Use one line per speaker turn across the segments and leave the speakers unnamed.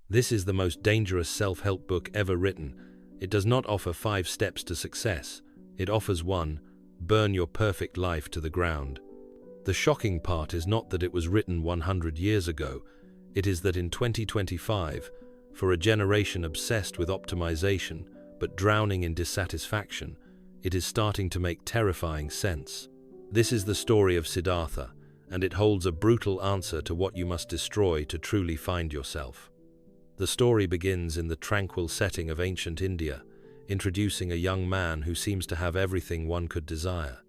This is the most dangerous self-help book ever written. It does not offer 5 steps to success. It offers one: burn your perfect life to the ground. The shocking part is not that it was written 100 years ago. It is that in 2025, for a generation obsessed with optimization but drowning in dissatisfaction, it is starting to make terrifying sense. This is the story of Siddhartha, and it holds a brutal answer to what you must destroy to truly find yourself. The story begins in the tranquil setting of ancient India, introducing a young man who seems to have everything one could desire.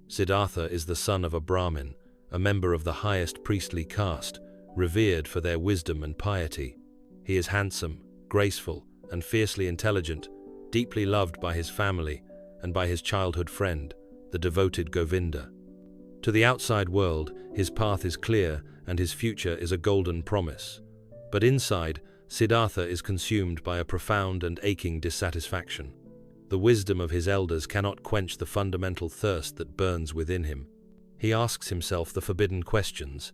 Siddhartha is the son of a Brahmin, a member of the highest priestly caste, revered for their wisdom and piety. He is handsome, graceful, and fiercely intelligent, deeply loved by his family and by his childhood friend, the devoted Govinda. To the outside world, his path is clear and his future is a golden promise. But inside, Siddhartha is consumed by a profound and aching dissatisfaction. The wisdom of his elders cannot quench the fundamental thirst that burns within him. He asks himself the forbidden questions.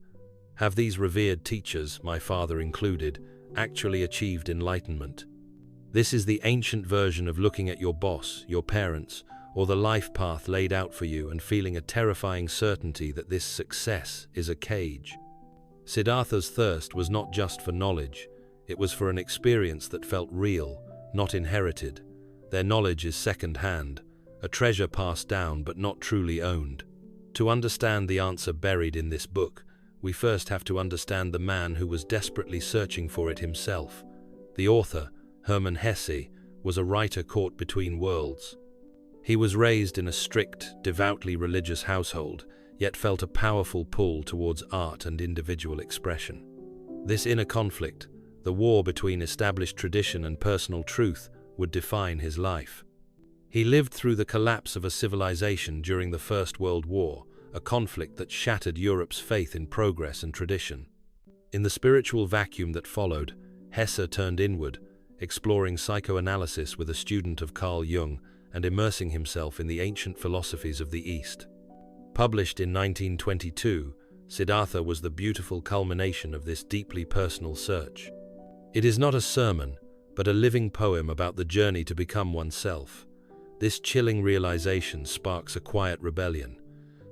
Have these revered teachers, my father included, actually achieved enlightenment? This is the ancient version of looking at your boss, your parents, or the life path laid out for you and feeling a terrifying certainty that this success is a cage. Siddhartha's thirst was not just for knowledge. It was for an experience that felt real, not inherited. Their knowledge is second-hand, a treasure passed down but not truly owned. To understand the answer buried in this book, we first have to understand the man who was desperately searching for it himself. The author, Hermann Hesse, was a writer caught between worlds. He was raised in a strict, devoutly religious household, yet felt a powerful pull towards art and individual expression. This inner conflict, the war between established tradition and personal truth, would define his life. He lived through the collapse of a civilization during the First World War, a conflict that shattered Europe's faith in progress and tradition. In the spiritual vacuum that followed, Hesse turned inward, exploring psychoanalysis with a student of Carl Jung and immersing himself in the ancient philosophies of the East. Published in 1922, Siddhartha was the beautiful culmination of this deeply personal search. It is not a sermon, but a living poem about the journey to become oneself. This chilling realization sparks a quiet rebellion.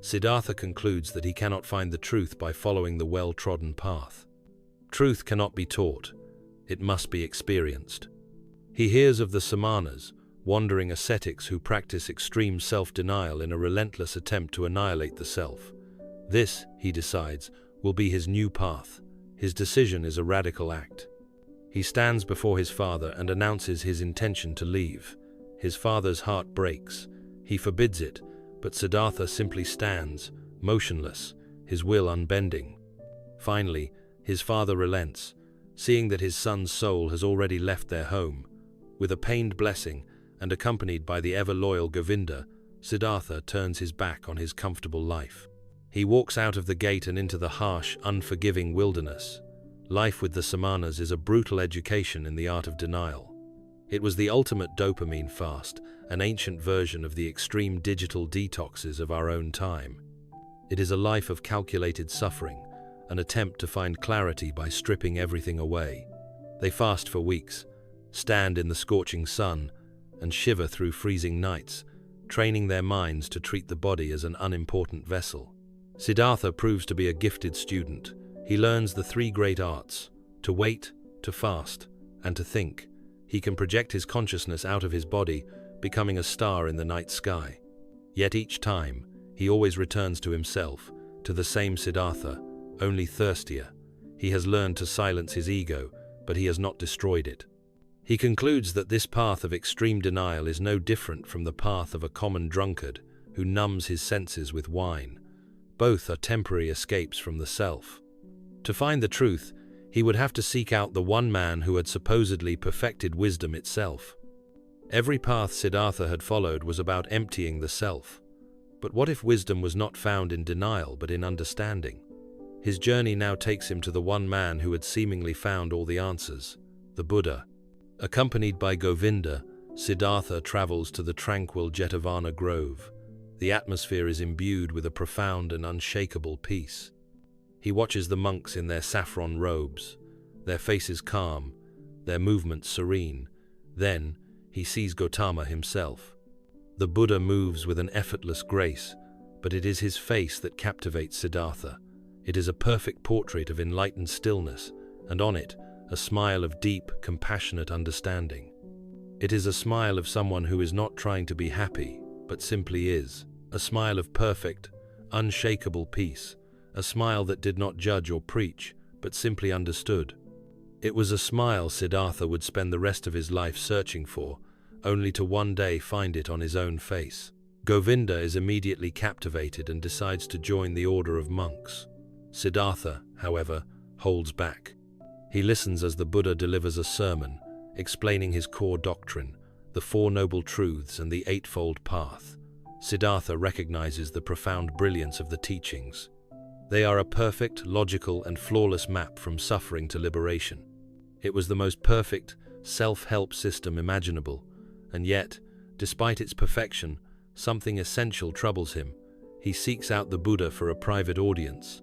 Siddhartha concludes that he cannot find the truth by following the well-trodden path. Truth cannot be taught, it must be experienced. He hears of the Samanas, wandering ascetics who practice extreme self-denial in a relentless attempt to annihilate the self. This, he decides, will be his new path. His decision is a radical act. He stands before his father and announces his intention to leave. His father's heart breaks. He forbids it, but Siddhartha simply stands, motionless, his will unbending. Finally, his father relents, seeing that his son's soul has already left their home. With a pained blessing, and accompanied by the ever-loyal Govinda, Siddhartha turns his back on his comfortable life. He walks out of the gate and into the harsh, unforgiving wilderness. Life with the Samanas is a brutal education in the art of denial. It was the ultimate dopamine fast, an ancient version of the extreme digital detoxes of our own time. It is a life of calculated suffering, an attempt to find clarity by stripping everything away. They fast for weeks, stand in the scorching sun, and shiver through freezing nights, training their minds to treat the body as an unimportant vessel. Siddhartha proves to be a gifted student. He learns the 3 great arts: to wait, to fast, and to think. He can project his consciousness out of his body, becoming a star in the night sky. Yet each time, he always returns to himself, to the same Siddhartha, only thirstier. He has learned to silence his ego, but he has not destroyed it. He concludes that this path of extreme denial is no different from the path of a common drunkard who numbs his senses with wine. Both are temporary escapes from the self. To find the truth, he would have to seek out the one man who had supposedly perfected wisdom itself. Every path Siddhartha had followed was about emptying the self. But what if wisdom was not found in denial but in understanding? His journey now takes him to the one man who had seemingly found all the answers, the Buddha. Accompanied by Govinda, Siddhartha travels to the tranquil Jetavana grove. The atmosphere is imbued with a profound and unshakable peace. He watches the monks in their saffron robes, their faces calm, their movements serene. Then, he sees Gautama himself. The Buddha moves with an effortless grace, but it is his face that captivates Siddhartha. It is a perfect portrait of enlightened stillness, and on it, a smile of deep, compassionate understanding. It is a smile of someone who is not trying to be happy, but simply is. A smile of perfect, unshakable peace. A smile that did not judge or preach, but simply understood. It was a smile Siddhartha would spend the rest of his life searching for, only to one day find it on his own face. Govinda is immediately captivated and decides to join the order of monks. Siddhartha, however, holds back. He listens as the Buddha delivers a sermon, explaining his core doctrine, the Four Noble Truths and the Eightfold Path. Siddhartha recognizes the profound brilliance of the teachings. They are a perfect, logical, and flawless map from suffering to liberation. It was the most perfect, self-help system imaginable, and yet, despite its perfection, something essential troubles him. He seeks out the Buddha for a private audience.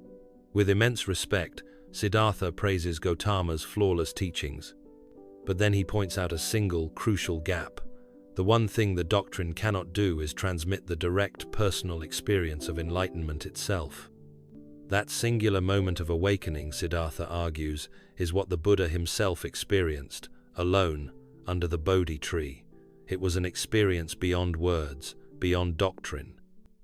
With immense respect, Siddhartha praises Gautama's flawless teachings. But then he points out a single, crucial gap. The one thing the doctrine cannot do is transmit the direct, personal experience of enlightenment itself. That singular moment of awakening, Siddhartha argues, is what the Buddha himself experienced, alone, under the Bodhi tree. It was an experience beyond words, beyond doctrine.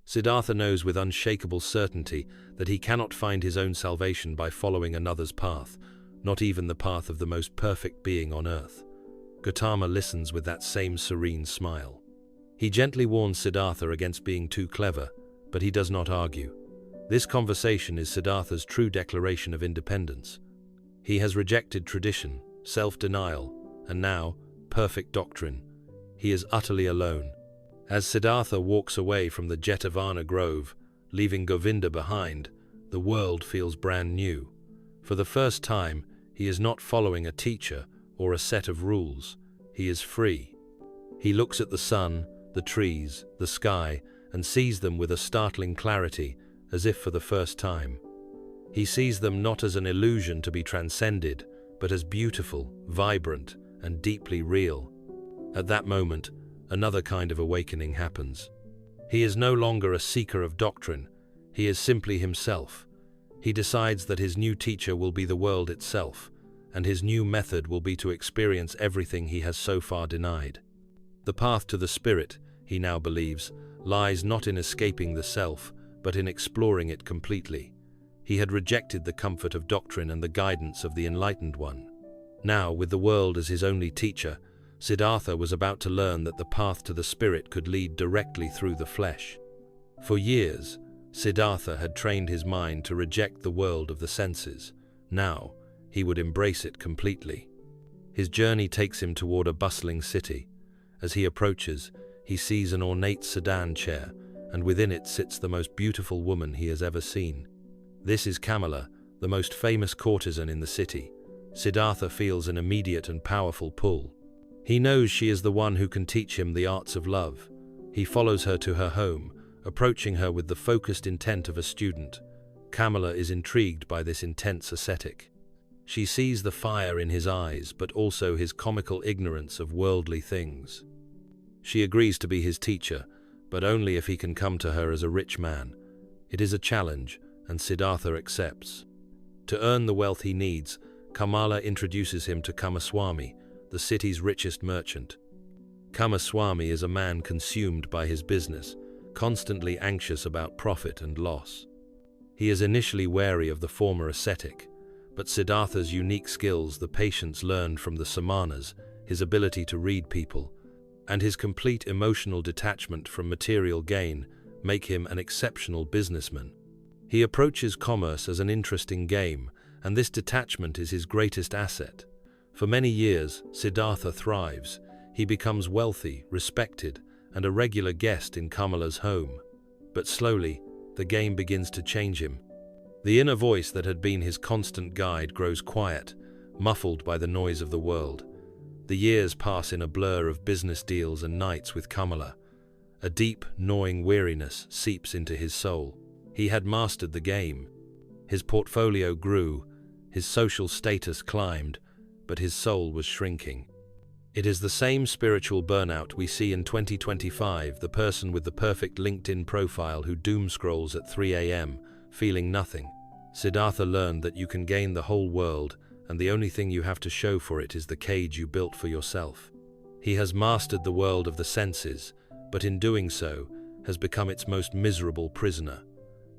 Siddhartha knows with unshakable certainty that he cannot find his own salvation by following another's path, not even the path of the most perfect being on earth. Gautama listens with that same serene smile. He gently warns Siddhartha against being too clever, but he does not argue. This conversation is Siddhartha's true declaration of independence. He has rejected tradition, self-denial, and now, perfect doctrine. He is utterly alone. As Siddhartha walks away from the Jetavana grove, leaving Govinda behind, the world feels brand new. For the first time, he is not following a teacher or a set of rules. He is free. He looks at the sun, the trees, the sky, and sees them with a startling clarity, as if for the first time. He sees them not as an illusion to be transcended, but as beautiful, vibrant, and deeply real. At that moment, another kind of awakening happens. He is no longer a seeker of doctrine. He is simply himself. He decides that his new teacher will be the world itself, and his new method will be to experience everything he has so far denied. The path to the spirit, he now believes, lies not in escaping the self, but in exploring it completely. He had rejected the comfort of doctrine and the guidance of the enlightened one. Now, with the world as his only teacher, Siddhartha was about to learn that the path to the spirit could lead directly through the flesh. For years, Siddhartha had trained his mind to reject the world of the senses. Now, he would embrace it completely. His journey takes him toward a bustling city. As he approaches, he sees an ornate sedan chair, and within it sits the most beautiful woman he has ever seen. This is Kamala, the most famous courtesan in the city. Siddhartha feels an immediate and powerful pull. He knows she is the one who can teach him the arts of love. He follows her to her home, approaching her with the focused intent of a student. Kamala is intrigued by this intense ascetic. She sees the fire in his eyes, but also his comical ignorance of worldly things. She agrees to be his teacher, but only if he can come to her as a rich man. It is a challenge, and Siddhartha accepts. To earn the wealth he needs, Kamala introduces him to Kamaswami, the city's richest merchant. Kamaswami is a man consumed by his business, constantly anxious about profit and loss. He is initially wary of the former ascetic, but Siddhartha's unique skills, the patience learned from the samanas, his ability to read people, and his complete emotional detachment from material gain make him an exceptional businessman. He approaches commerce as an interesting game, and this detachment is his greatest asset. For many years, Siddhartha thrives. He becomes wealthy, respected, and a regular guest in Kamala's home. But slowly, the game begins to change him. The inner voice that had been his constant guide grows quiet, muffled by the noise of the world. The years pass in a blur of business deals and nights with Kamala. A deep, gnawing weariness seeps into his soul. He had mastered the game. His portfolio grew, his social status climbed, but his soul was shrinking. It is the same spiritual burnout we see in 2025, the person with the perfect LinkedIn profile who doom scrolls at 3 a.m., feeling nothing. Siddhartha learned that you can gain the whole world, and the only thing you have to show for it is the cage you built for yourself. He has mastered the world of the senses, but in doing so, has become its most miserable prisoner.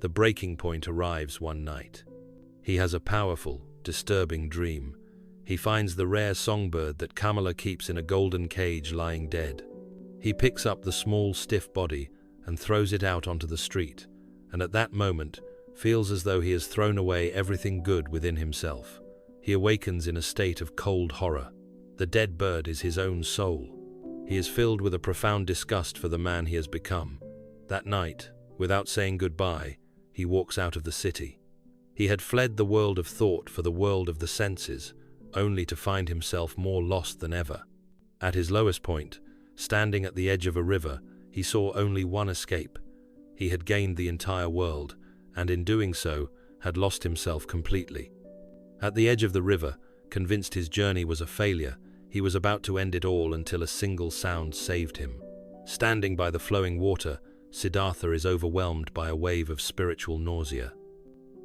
The breaking point arrives one night. He has a powerful, disturbing dream. He finds the rare songbird that Kamala keeps in a golden cage lying dead. He picks up the small, stiff body and throws it out onto the street, and at that moment feels as though he has thrown away everything good within himself. He awakens in a state of cold horror. The dead bird is his own soul. He is filled with a profound disgust for the man he has become. That night, without saying goodbye, he walks out of the city. He had fled the world of thought for the world of the senses, only to find himself more lost than ever. At his lowest point, standing at the edge of a river, he saw only one escape. He had gained the entire world, and in doing so, had lost himself completely. At the edge of the river, convinced his journey was a failure, he was about to end it all until a single sound saved him. Standing by the flowing water, Siddhartha is overwhelmed by a wave of spiritual nausea.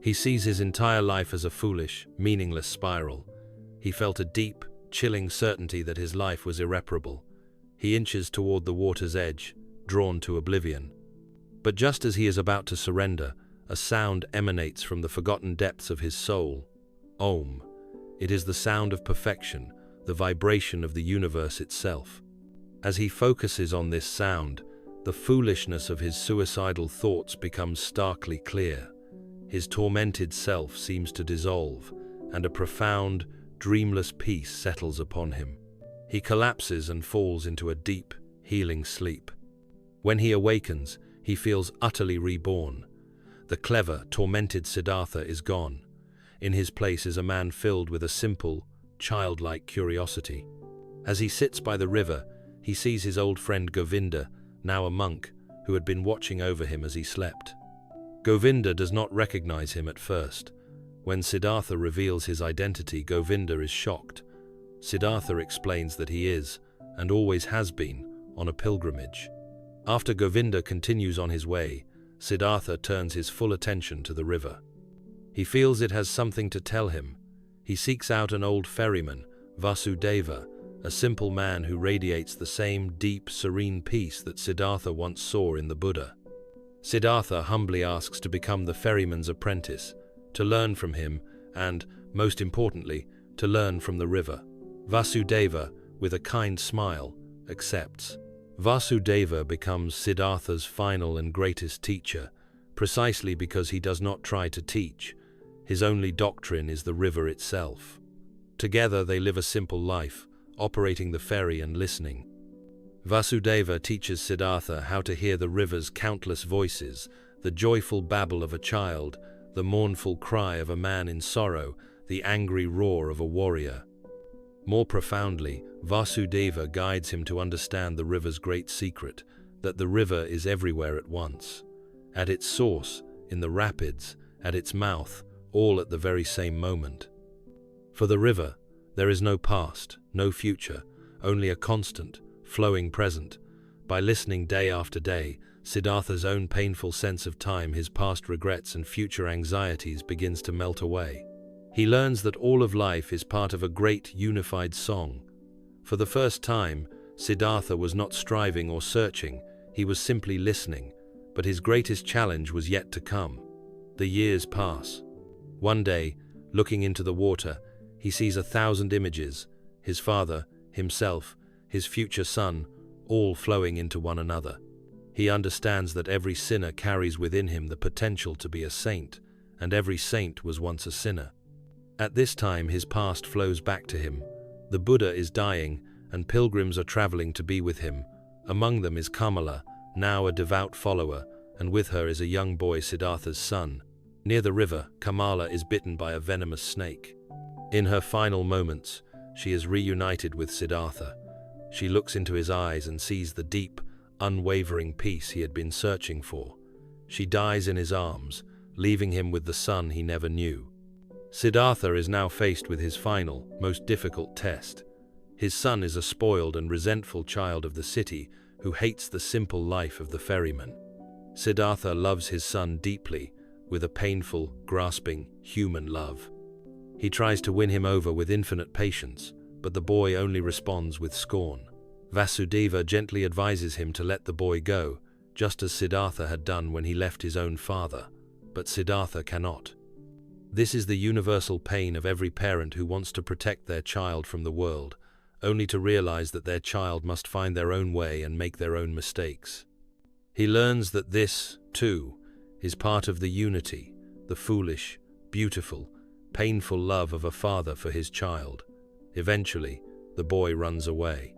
He sees his entire life as a foolish, meaningless spiral. He felt a deep, chilling certainty that his life was irreparable. He inches toward the water's edge, drawn to oblivion. But just as he is about to surrender, a sound emanates from the forgotten depths of his soul. Om. It is the sound of perfection, the vibration of the universe itself. As he focuses on this sound, the foolishness of his suicidal thoughts becomes starkly clear. His tormented self seems to dissolve, and a profound, dreamless peace settles upon him. He collapses and falls into a deep, healing sleep. When he awakens, he feels utterly reborn. The clever, tormented Siddhartha is gone. In his place is a man filled with a simple, childlike curiosity. As he sits by the river, he sees his old friend Govinda, now a monk, who had been watching over him as he slept. Govinda does not recognize him at first. When Siddhartha reveals his identity, Govinda is shocked. Siddhartha explains that he is, and always has been, on a pilgrimage. After Govinda continues on his way, Siddhartha turns his full attention to the river. He feels it has something to tell him. He seeks out an old ferryman, Vasudeva, a simple man who radiates the same deep, serene peace that Siddhartha once saw in the Buddha. Siddhartha humbly asks to become the ferryman's apprentice, to learn from him, and, most importantly, to learn from the river. Vasudeva, with a kind smile, accepts. Vasudeva becomes Siddhartha's final and greatest teacher, precisely because he does not try to teach. His only doctrine is the river itself. Together they live a simple life, operating the ferry and listening. Vasudeva teaches Siddhartha how to hear the river's countless voices, the joyful babble of a child, the mournful cry of a man in sorrow, the angry roar of a warrior. More profoundly, Vasudeva guides him to understand the river's great secret, that the river is everywhere at once. At its source, in the rapids, at its mouth, all at the very same moment. For the river, there is no past, no future, only a constant, flowing present. By listening day after day, Siddhartha's own painful sense of time, his past regrets and future anxieties begins to melt away. He learns that all of life is part of a great unified song. For the first time, Siddhartha was not striving or searching, he was simply listening, but his greatest challenge was yet to come. The years pass. One day, looking into the water, he sees 1,000 images, his father, himself, his future son, all flowing into one another. He understands that every sinner carries within him the potential to be a saint, and every saint was once a sinner. At this time, his past flows back to him. The Buddha is dying, and pilgrims are traveling to be with him. Among them is Kamala, now a devout follower, and with her is a young boy, Siddhartha's son. Near the river, Kamala is bitten by a venomous snake. In her final moments, she is reunited with Siddhartha. She looks into his eyes and sees the deep, unwavering peace he had been searching for. She dies in his arms, leaving him with the son he never knew. Siddhartha is now faced with his final, most difficult test. His son is a spoiled and resentful child of the city who hates the simple life of the ferryman. Siddhartha loves his son deeply, with a painful, grasping, human love. He tries to win him over with infinite patience, but the boy only responds with scorn. Vasudeva gently advises him to let the boy go, just as Siddhartha had done when he left his own father, but Siddhartha cannot. This is the universal pain of every parent who wants to protect their child from the world, only to realize that their child must find their own way and make their own mistakes. He learns that this, too, is part of the unity, the foolish, beautiful, painful love of a father for his child. Eventually, the boy runs away.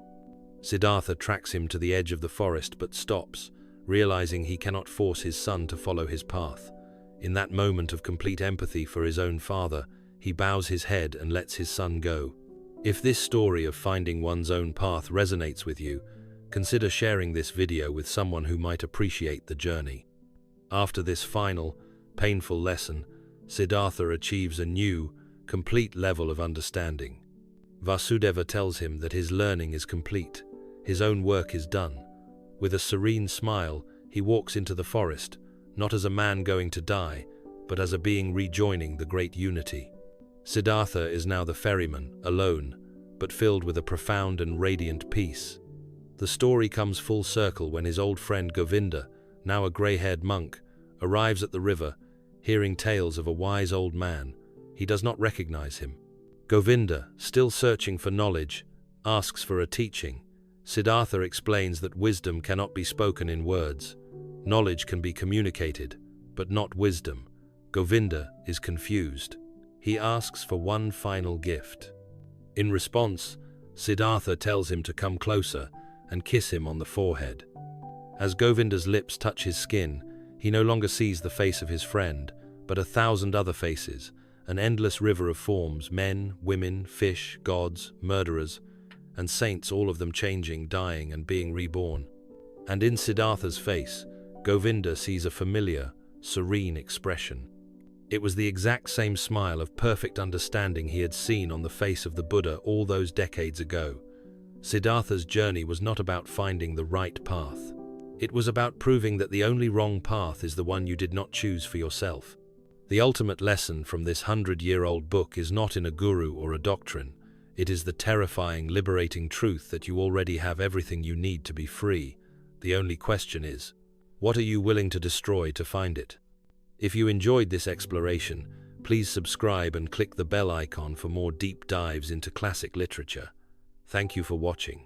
Siddhartha tracks him to the edge of the forest but stops, realizing he cannot force his son to follow his path. In that moment of complete empathy for his own father, he bows his head and lets his son go. If this story of finding one's own path resonates with you, consider sharing this video with someone who might appreciate the journey. After this final, painful lesson, Siddhartha achieves a new, complete level of understanding. Vasudeva tells him that his learning is complete, his own work is done. With a serene smile, he walks into the forest, not as a man going to die, but as a being rejoining the great unity. Siddhartha is now the ferryman, alone, but filled with a profound and radiant peace. The story comes full circle when his old friend Govinda, now a grey-haired monk, arrives at the river, hearing tales of a wise old man. He does not recognize him. Govinda, still searching for knowledge, asks for a teaching. Siddhartha explains that wisdom cannot be spoken in words. Knowledge can be communicated, but not wisdom. Govinda is confused. He asks for one final gift. In response, Siddhartha tells him to come closer and kiss him on the forehead. As Govinda's lips touch his skin, he no longer sees the face of his friend, but 1,000 other faces, an endless river of forms, men, women, fish, gods, murderers, and saints, all of them changing, dying, and being reborn. And in Siddhartha's face, Govinda sees a familiar, serene expression. It was the exact same smile of perfect understanding he had seen on the face of the Buddha all those decades ago. Siddhartha's journey was not about finding the right path. It was about proving that the only wrong path is the one you did not choose for yourself. The ultimate lesson from this 100-year-old book is not in a guru or a doctrine. It is the terrifying, liberating truth that you already have everything you need to be free. The only question is, what are you willing to destroy to find it? If you enjoyed this exploration, please subscribe and click the bell icon for more deep dives into classic literature. Thank you for watching.